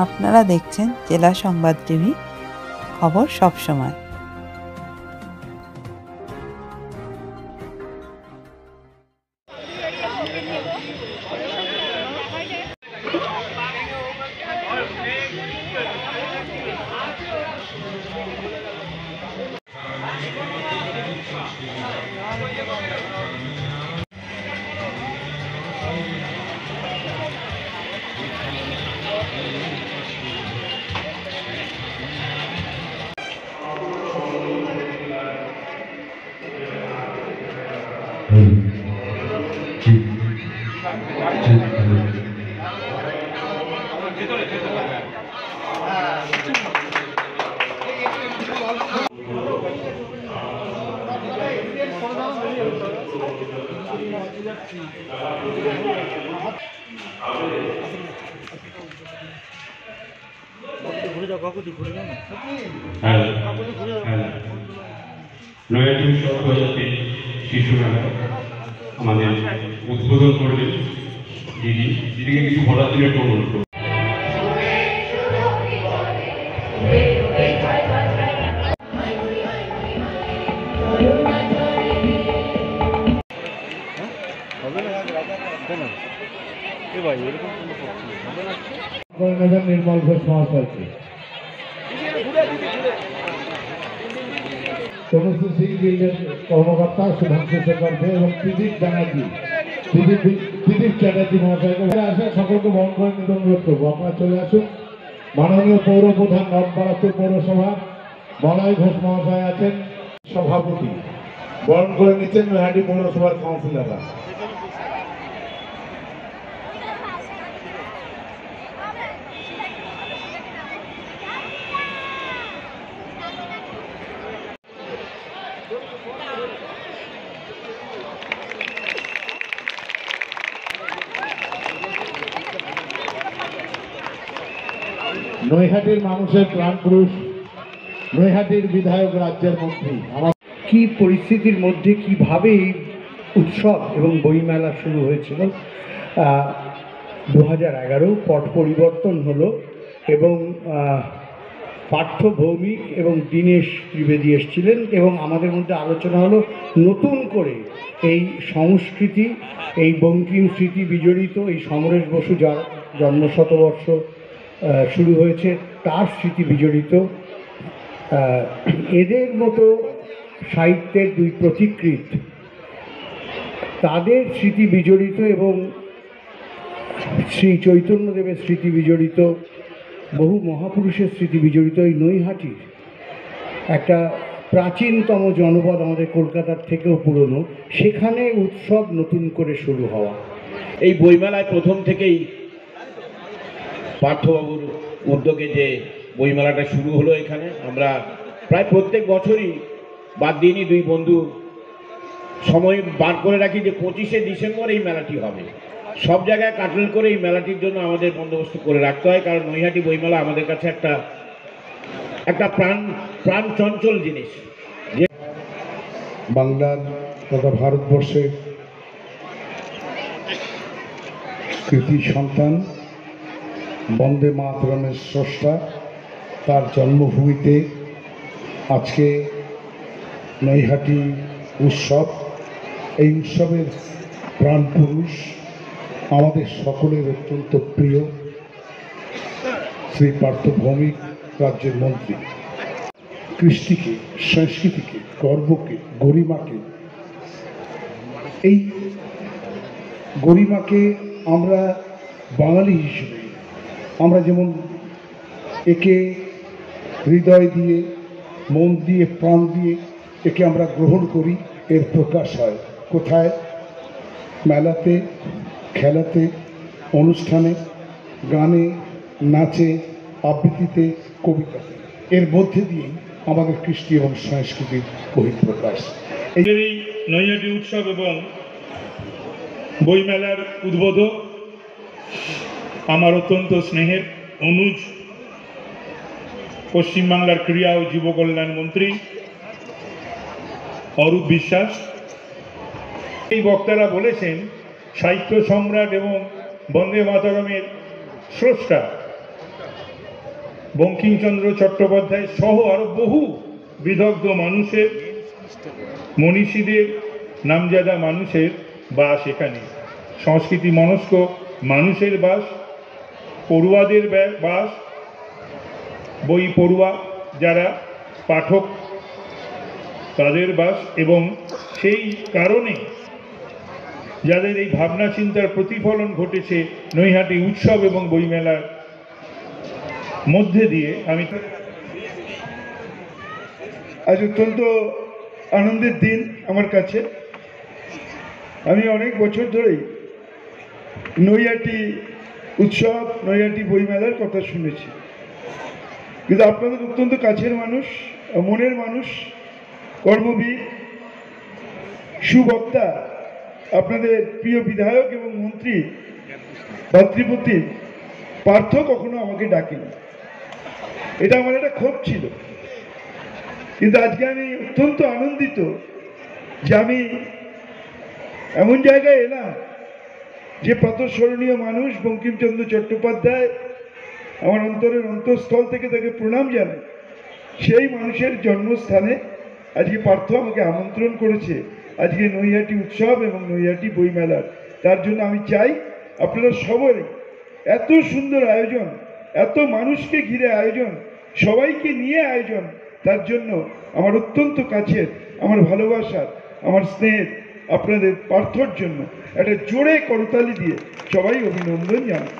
আপনারা দেখছেন জেলা সংবাদ টিভি, খবর সব সময়। নয়াটি সর্বজাতি শিশু মেলা আমাদের উদ্বোধন করলেন দিদিকে কিছু বলার জন্য একটু অনুরোধ করব। নির্মল ঘোষ মহাশয়কে সমস্ত সিং গিল্ডের কর্মকর্তা শুভঙ্কর চ্যাটার্জি এবং প্রদীপ চ্যাটার্জি মহাশয়কে আসে সকলকে বরণ করে নিতে অনুরোধ করবো। আপনারা চলে আসুন। মাননীয় পৌর প্রধান নববারাকপুর পৌরসভা মলয় ঘোষ মহাশয় আছেন সভাপতি, বরণ করে নিচ্ছেন নৈহাটি পৌরসভার কাউন্সিলররা। নৈহাটির মানুষের প্রাণপুরুষ, নৈহাটির বিধায়ক, রাজ্যের মন্ত্রী, আমার কি পরিস্থিতির মধ্যে কিভাবে এই উৎসব এবং বইমেলা শুরু হয়েছিল। 2011 পট পরিবর্তন হলো এবং পার্থ ভৌমিক এবং দীনেশ ত্রিবেদী এসেছিলেন এবং আমাদের মধ্যে আলোচনা হলো নতুন করে এই সংস্কৃতি, এই বঙ্কিম স্মৃতি বিজড়িত এই সমরেশ বসু যার জন্মশতবর্ষ শুরু হয়েছে তার স্মৃতি বিজড়িত এদের মতো সাহিত্যের দুই প্রতিকৃত, তাদের স্মৃতি বিজড়িত এবং শ্রী চৈতন্যদেবের স্মৃতি বিজড়িত, বহু মহাপুরুষের স্মৃতি বিজড়িত এই নৈহাটির একটা প্রাচীনতম জনপদ, আমাদের কলকাতার থেকেও পুরনো, সেখানে উৎসব নতুন করে শুরু হওয়া। এই বইমেলায় প্রথম থেকেই পার্থবাবুর উদ্যোগে যে বইমেলাটা শুরু হলো, এখানে আমরা প্রায় প্রত্যেক বছরই বাদ দিনই দুই বন্ধু সময় বার করে রাখি যে 25শে ডিসেম্বর এই মেলাটি হবে। সব জায়গায় কাটল করে এই মেলাটির জন্য আমাদের বন্দোবস্ত করে রাখতে হয়, কারণ নৈহাটি বইমেলা আমাদের কাছে একটা প্রাণ চঞ্চল জিনিস। বাংলার তথা ভারতবর্ষের কৃতি সন্তান, বন্দে মাতরমের স্রষ্টা, তার জন্মভূমিতে আজকে নৈহাটি উৎসব। এই উৎসবের প্রাণপুরুষ আমাদের সকলের অত্যন্ত প্রিয় শ্রী পার্থ ভৌমিক, রাজ্যের মন্ত্রী। কৃষ্টিকে, সংস্কৃতিকে, গর্বকে, গরিমাকে, এই গরিমাকে আমরা বাঙালি হিসেবে আমরা যেমন একে হৃদয় দিয়ে, মন দিয়ে, প্রাণ দিয়ে একে আমরা গ্রহণ করি, এর প্রকাশ হয় কোথায়? মেলাতে, খেলাতে, অনুষ্ঠানে, গানে, নাচে, আবৃত্তিতে, কবিতাতে। এর মধ্যে দিয়েই আমাদের কৃষ্টি এবং সংস্কৃতির বহিঃপ্রকাশ। এই নৈহাটি উৎসব এবং বইমেলার উদ্বোধক আমার অত্যন্ত স্নেহের অনুজ, পশ্চিমবাংলার ক্রীড়া ও যুব কল্যাণ মন্ত্রী অরূপ বিশ্বাস। এই বক্তারা বলেছেন সাহিত্য সম্রাট এবং বন্দে মাতরমের স্রষ্টা বঙ্কিমচন্দ্র চট্টোপাধ্যায় সহ আরো বহু বিদগ্ধ মানুষের, মনীষীদের, নামজাদা মানুষের বাস এখানে। সংস্কৃতি মনস্ক মানুষের বাস, পড়ুয়াদের বাস, বই পড়ুয়া যারা পাঠক তাদের বাস, এবং সেই কারণে যাদের এই ভাবনা চিন্তার প্রতিফলন ঘটেছে নৈহাটি উৎসব এবং বইমেলার মধ্যে দিয়ে। আমি আজ অত্যন্ত আনন্দের দিন আমার কাছে। আমি অনেক বছর ধরেই নৈহাটি উৎসব, নৈহাটি বইমেলার কথা শুনেছি, কিন্তু আপনাদের অত্যন্ত কাছের মানুষ, মনের মানুষ, কর্মবীর, সুবক্তা, আপনাদের প্রিয় বিধায়ক এবং মন্ত্রী ভাতৃপতি পার্থ কখনো আমাকে ডাকেনি। এটা আমার একটা ক্ষোভ ছিল, কিন্তু আজকে আমি অত্যন্ত আনন্দিত যে আমি এমন জায়গায় এলাম যে প্রাতঃস্মরণীয় মানুষ বঙ্কিমচন্দ্র চট্টোপাধ্যায়, আমার অন্তরের অন্তঃস্থল থেকে তাকে প্রণাম জানাই, সেই মানুষের জন্মস্থানে আজকে পার্থ আমাকে আমন্ত্রণ করেছে আজকে নৈহাটি উৎসব এবং নৈহাটি বইমেলার। তার জন্য আমি চাই আপনারা সবাই, এত সুন্দর আয়োজন, এত মানুষকে ঘিরে আয়োজন, সবাইকে নিয়ে আয়োজন, তার জন্য আমার অত্যন্ত কাছের, আমার ভালোবাসার, আমার স্নেহের আপনাদের পার্থর জন্য একটা জোরে করতালি দিয়ে সবাই অভিনন্দন জানাই।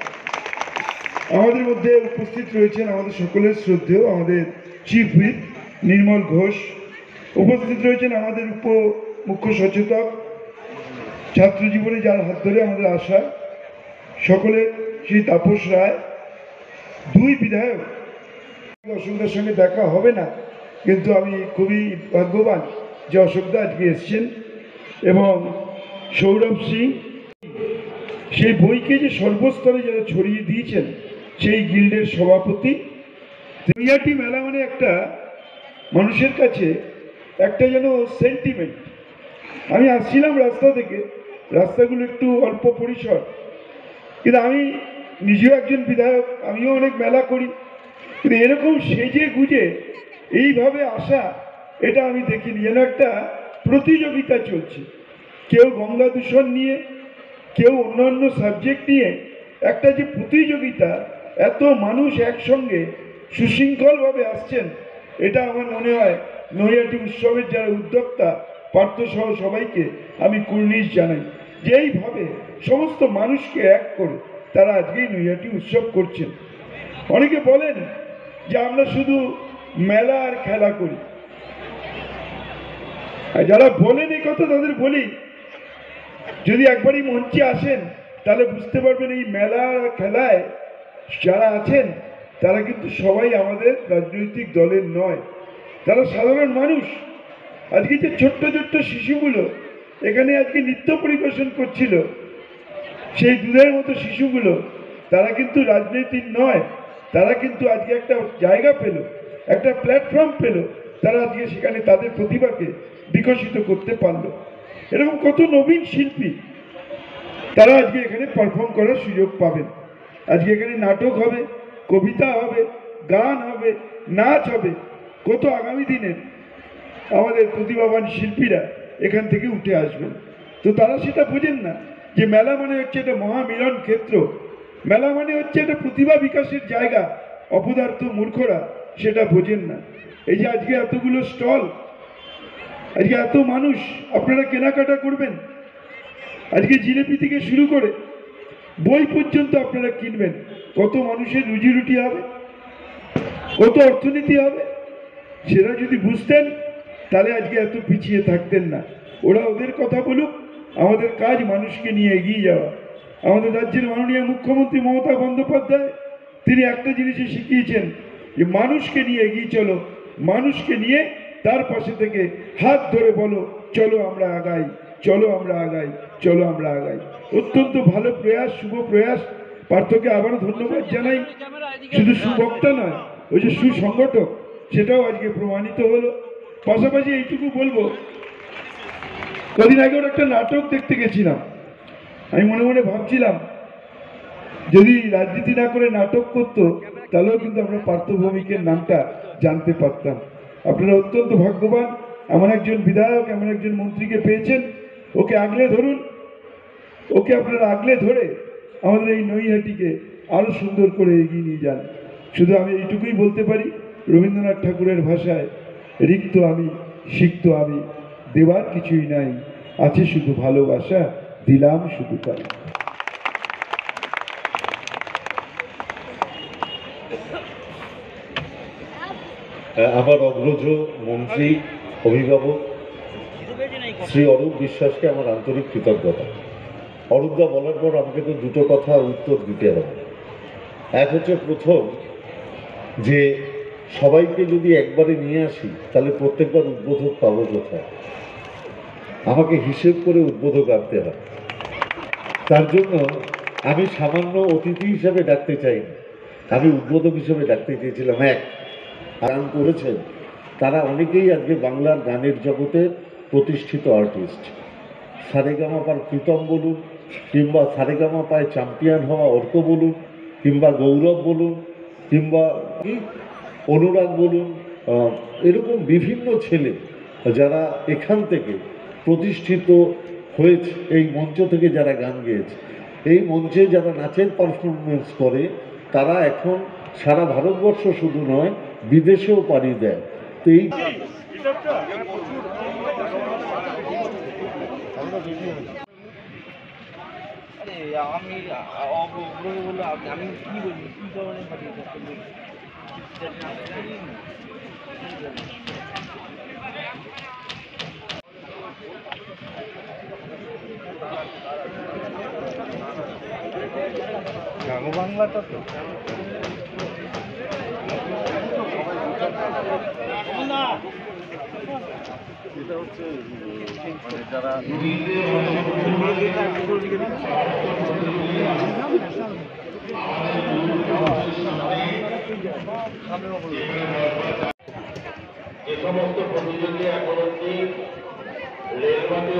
আমাদের মধ্যে উপস্থিত রয়েছেন আমাদের সকলের শ্রদ্ধেয় আমাদের চিফ হুইপ নির্মল ঘোষ, উপস্থিত রয়েছেন আমাদের মুখ্য সচেতক, ছাত্র জীবনে যার হাত ধরে আমাদের আসা সকলে শ্রী তাপস রায়, দুই বিধায়ক। অশোকদার সঙ্গে দেখা হবে না, কিন্তু আমি খুবই ভাগ্যবান যে অশোকদা আজকে এসছেন, এবং সৌরভ সিং, সেই বইকে যে সর্বস্তরে যারা ছড়িয়ে দিয়েছেন সেই গিল্ডের সভাপতি। নৈহাটি মেলা মানে একটা মানুষের কাছে একটা যেন সেন্টিমেন্ট। আমি আসছিলাম রাস্তা থেকে, রাস্তাগুলো একটু অল্প পরিসর, কিন্তু আমি নিজেও একজন বিধায়ক, আমিও অনেক মেলা করি, কিন্তু এরকম সেজে গুজে এইভাবে আসা এটা আমি দেখিনি। যেন একটা প্রতিযোগিতা চলছে, কেউ গঙ্গা দূষণ নিয়ে, কেউ অন্যান্য সাবজেক্ট নিয়ে একটা যে প্রতিযোগিতা, এত মানুষ একসঙ্গে সুশৃঙ্খলভাবে আসছেন, এটা আমার মনে হয় নৈহাটি উৎসবের যারা উদ্যোক্তা পার্থসহ সবাইকে আমি কুর্নিশ জানাই যে এইভাবে সমস্ত মানুষকে এক করে তারা আজকেই নৈহাটি উৎসব করছেন। অনেকে বলেন যে আমরা শুধু মেলা আর খেলা করি, আর যারা বলেন এই কথা তাদের বলি, যদি একবারই মঞ্চে আসেন তাহলে বুঝতে পারবেন এই মেলা আর খেলায় যারা আছেন তারা কিন্তু সবাই আমাদের রাজনৈতিক দলের নয়, তারা সাধারণ মানুষ। আজকে যে ছোট্ট ছোট্ট শিশুগুলো এখানে আজকে নৃত্য পরিবেশন করছিল, সেই দুধের মতো শিশুগুলো তারা কিন্তু রাজনীতির নয়, তারা কিন্তু আজকে একটা জায়গা পেল, একটা প্ল্যাটফর্ম পেল, তারা আজকে সেখানে তাদের প্রতিভাকে বিকশিত করতে পারল। এরকম কত নবীন শিল্পী তারা আজকে এখানে পারফর্ম করার সুযোগ পাবেন। আজকে এখানে নাটক হবে, কবিতা হবে, গান হবে, নাচ হবে, কত আগামী দিনের আমাদের প্রতিভাবান শিল্পীরা এখান থেকে উঠে আসবেন। তো তারা সেটা বোঝেন না যে মেলা মানে হচ্ছে একটা মহামিলন ক্ষেত্র, মেলা মানে হচ্ছে একটা প্রতিভা বিকাশের জায়গা। অপদার্থ মূর্খরা সেটা বোঝেন না। এই যে আজকে এতগুলো স্টল, আজকে এত মানুষ আপনারা কেনাকাটা করবেন, আজকে জিলিপি থেকে শুরু করে বই পর্যন্ত আপনারা কিনবেন, কত মানুষের রুজি রুটি হবে, কত অর্থনীতি হবে, সেটা যদি বুঝতেন তাহলে আজকে এত পিছিয়ে থাকতেন না। ওরা ওদের কথা বলুক, আমাদের কাজ মানুষকে নিয়ে এগিয়ে যাওয়া। আমাদের রাজ্যের মাননীয় মুখ্যমন্ত্রী মমতা বন্দ্যোপাধ্যায় তিনি একটা জিনিসই শিখিয়েছেন যে মানুষকে নিয়ে এগিয়ে চলো, মানুষকে নিয়ে তার পাশে থেকে হাত ধরে বলো চলো আমরা আগাই, চলো আমরা আগাই, চলো আমরা আগাই। অত্যন্ত ভালো প্রয়াস, শুভ প্রয়াস। পার্থকে আবারও ধন্যবাদ জানাই। শুধু সুবক্তা নয়, ওই যে সুসংগঠক, সেটাও আজকে প্রমাণিত হলো। পাশাপাশি এইটুকু বলবো, কদিন আগে ওর একটা নাটক দেখতে গেছিলাম, আমি মনে মনে ভাবছিলাম যদি রাজনীতি না করে নাটক করতো তাহলেও কিন্তু আমরা পার্থ ভৌমিকের নামটা জানতে পারতাম। আপনারা অত্যন্ত ভাগ্যবান, এমন একজন বিধায়ক, এমন একজন মন্ত্রীকে পেয়েছেন। ওকে আগলে ধরুন, ওকে আপনারা আগলে ধরে আমাদের এই নৈহাটিকে আরো সুন্দর করে এগিয়ে নিয়ে যান। শুধু আমি এইটুকুই বলতে পারি, রবীন্দ্রনাথ ঠাকুরের ভাষায়, রিক্ত আমি সিক্ত আমি, দেওয়ার কিছুই নাই, আছে শুধু ভালোবাসা, দিলাম শুধু তাই। আমার অগ্রজ মন্ত্রী অভিভাবক শ্রী অরূপ বিশ্বাসকে আমার আন্তরিক কৃতজ্ঞতা। অরূপদা বলার পর আমাকে তো দুটো কথা উত্তর দিতে হবে। এক হচ্ছে, প্রথম যে সবাইকে যদি একবারে নিয়ে আসি তাহলে প্রত্যেকবার উদ্বোধক পাবো কোথায়? আমাকে হিসেব করে উদ্বোধক আনতে হয়। তার জন্য আমি সামান্য অতিথি হিসাবে ডাকতে চাইনি, আমি উদ্বোধক হিসেবে ডাকতে চেয়েছিলাম। গান করেছেন তারা অনেকেই আজকে বাংলার গানের জগতে প্রতিষ্ঠিত আর্টিস্ট। সারেগামাপার প্রীতম বলুন, কিংবা সারেগামাপায় চ্যাম্পিয়ন হওয়া অর্ক বলুন, কিংবা গৌরব বলুন, কিংবা অনুরাগ বলুন, এরকম বিভিন্ন ছেলে যারা এখান থেকে প্রতিষ্ঠিত হয়েছে, এই মঞ্চ থেকে যারা গান গেয়েছে, এই মঞ্চে যারা নাচের পারফরমেন্স করে, তারা এখন সারা ভারতবর্ষ শুধু নয়, বিদেশেও পাড়ি দেয়। তো এই আমি অগ্রহী বললো, আমি কি বলি, কি ধরনের পাঠিয়েছি? বাংলাটা তো এটা হচ্ছে মানে যারা যে সমস্ত প্রতিযোগী এখন অব্দি রেলবাতি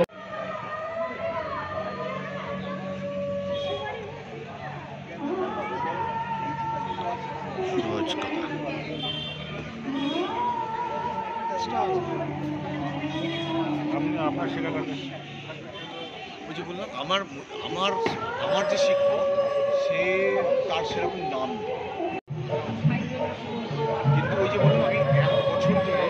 আপনার শেখাটা ওই যে বললাম, আমার আমার আমার যে শিক্ষক, সে তার সেরকম নাম নেই, কিন্তু ওই যে বললাম আমি 1 বছর ধরে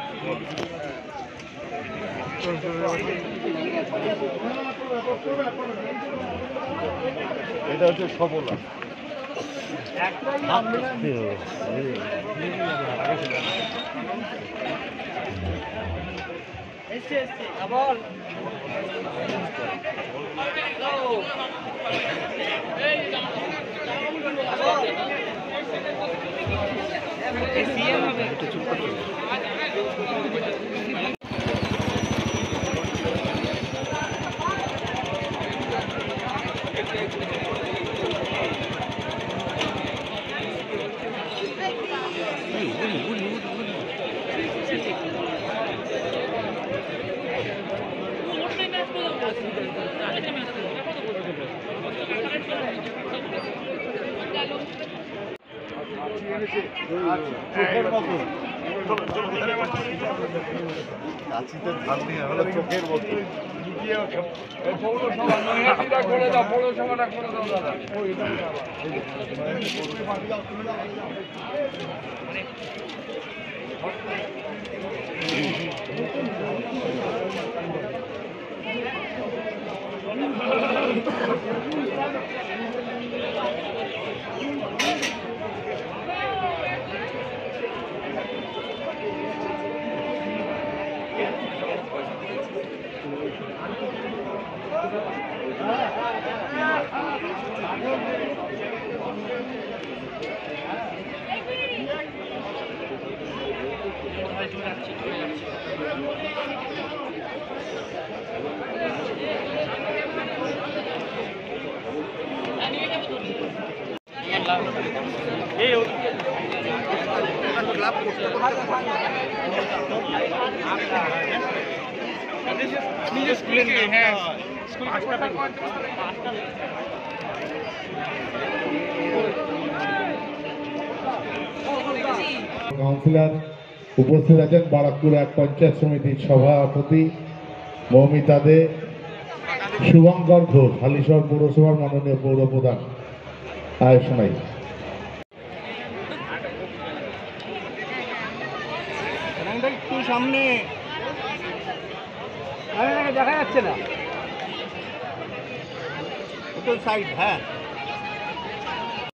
ফুটবল এটা হচ্ছে সফলা। চোখের মতো কাউন্সিলর উপস্থিত আছেন বারাকপুর এক পঞ্চায়েত সমিতির সভাপতি মৌমিতা দে, শুভঙ্কর ঘোষ হালিশহর পৌরসভার মাননীয় পৌরপ্রধান। আয় শোনাই। একটু সামনে দেখা যাচ্ছে না, সাইড। হ্যাঁ